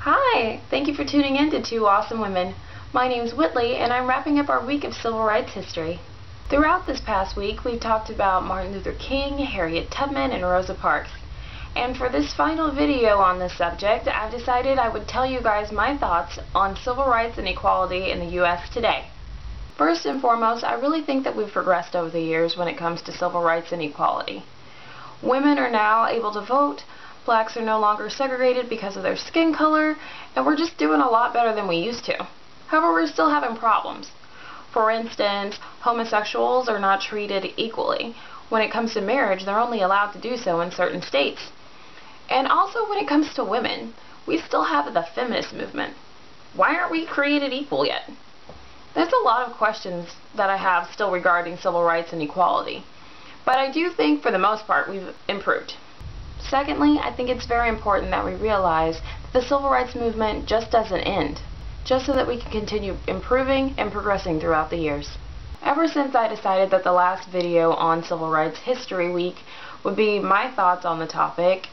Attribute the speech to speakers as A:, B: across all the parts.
A: Hi! Thank you for tuning in to Two Awesome Women. My name's Whitley, and I'm wrapping up our week of civil rights history. Throughout this past week, we've talked about Martin Luther King, Harriet Tubman, and Rosa Parks. And for this final video on this subject, I've decided I would tell you guys my thoughts on civil rights and equality in the U.S. today. First and foremost, I really think that we've progressed over the years when it comes to civil rights and equality. Women are now able to vote. Blacks are no longer segregated because of their skin color, and we're just doing a lot better than we used to. However, we're still having problems. For instance, homosexuals are not treated equally. When it comes to marriage, they're only allowed to do so in certain states. And also when it comes to women, we still have the feminist movement. Why aren't we created equal yet? There's a lot of questions that I have still regarding civil rights and equality. But I do think for the most part we've improved. Secondly, I think it's very important that we realize that the civil rights movement just doesn't end, just so that we can continue improving and progressing throughout the years. Ever since I decided that the last video on Civil Rights History Week would be my thoughts on the topic,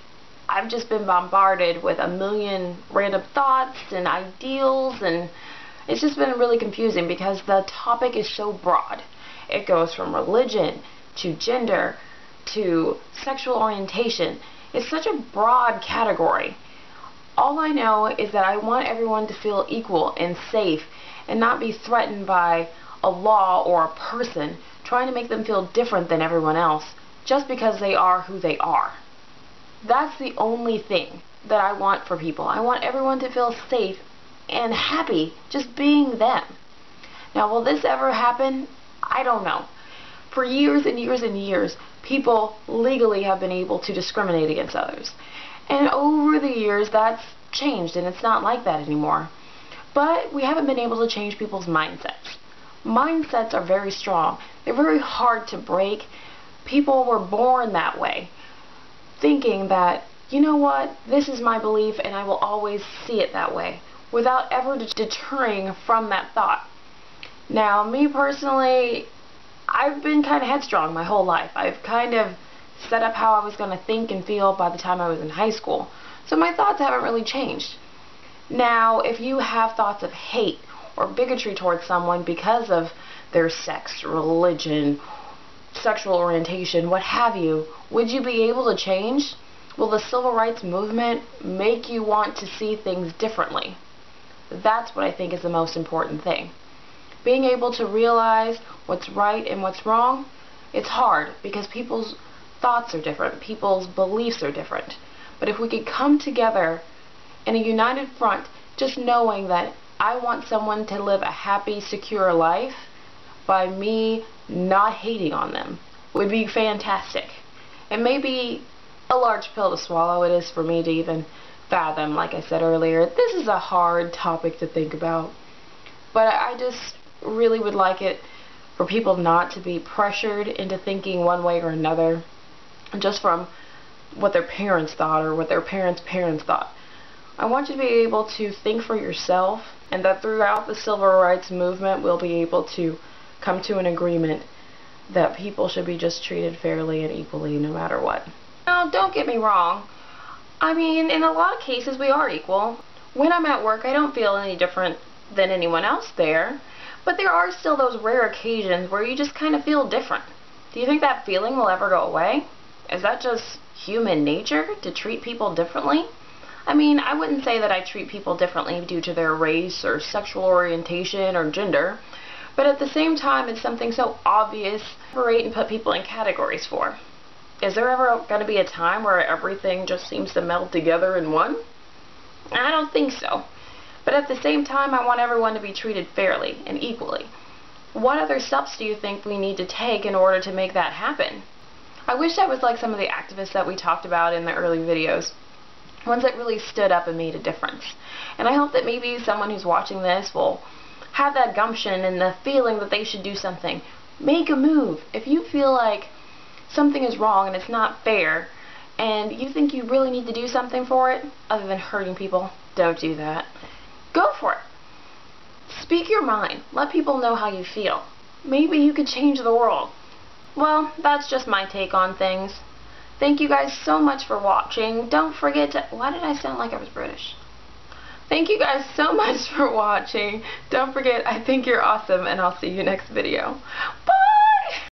A: I've just been bombarded with a million random thoughts and ideals, and it's just been really confusing because the topic is so broad. It goes from religion to gender to sexual orientation. It's such a broad category. All I know is that I want everyone to feel equal and safe and not be threatened by a law or a person trying to make them feel different than everyone else just because they are who they are. That's the only thing that I want for people. I want everyone to feel safe and happy just being them. Now, will this ever happen? I don't know. For years and years and years, people legally have been able to discriminate against others. And over the years, that's changed, and it's not like that anymore. But we haven't been able to change people's mindsets. Mindsets are very strong. They're very hard to break. People were born that way, thinking that, you know what, this is my belief, and I will always see it that way, without ever deterring from that thought. Now, me personally, I've been kind of headstrong my whole life. I've kind of set up how I was going to think and feel by the time I was in high school. So my thoughts haven't really changed. Now, if you have thoughts of hate or bigotry towards someone because of their sex, religion, sexual orientation, what have you, would you be able to change? Will the civil rights movement make you want to see things differently? That's what I think is the most important thing. Being able to realize what's right and what's wrong, it's hard because people's thoughts are different, people's beliefs are different. But if we could come together in a united front, just knowing that I want someone to live a happy, secure life by me not hating on them, would be fantastic. It may be a large pill to swallow, it is for me to even fathom. Like I said earlier, this is a hard topic to think about. But I just really would like it for people not to be pressured into thinking one way or another just from what their parents thought or what their parents' parents thought. I want you to be able to think for yourself, and that throughout the civil rights movement we'll be able to come to an agreement that people should be just treated fairly and equally no matter what. Now, don't get me wrong. I mean, in a lot of cases we are equal. When I'm at work, I don't feel any different than anyone else there. But there are still those rare occasions where you just kind of feel different. Do you think that feeling will ever go away? Is that just human nature to treat people differently? I mean, I wouldn't say that I treat people differently due to their race or sexual orientation or gender, but at the same time it's something so obvious to separate and put people in categories for. Is there ever going to be a time where everything just seems to meld together in one? I don't think so. But at the same time, I want everyone to be treated fairly and equally. What other steps do you think we need to take in order to make that happen? I wish I was like some of the activists that we talked about in the early videos. Ones that really stood up and made a difference. And I hope that maybe someone who's watching this will have that gumption and the feeling that they should do something. Make a move. If you feel like something is wrong and it's not fair, and you think you really need to do something for it, other than hurting people, don't do that. Go for it. Speak your mind. Let people know how you feel. Maybe you could change the world. Well, that's just my take on things. Thank you guys so much for watching. Don't forget to... Why did I sound like I was British? Thank you guys so much for watching. Don't forget, I think you're awesome, and I'll see you next video. Bye!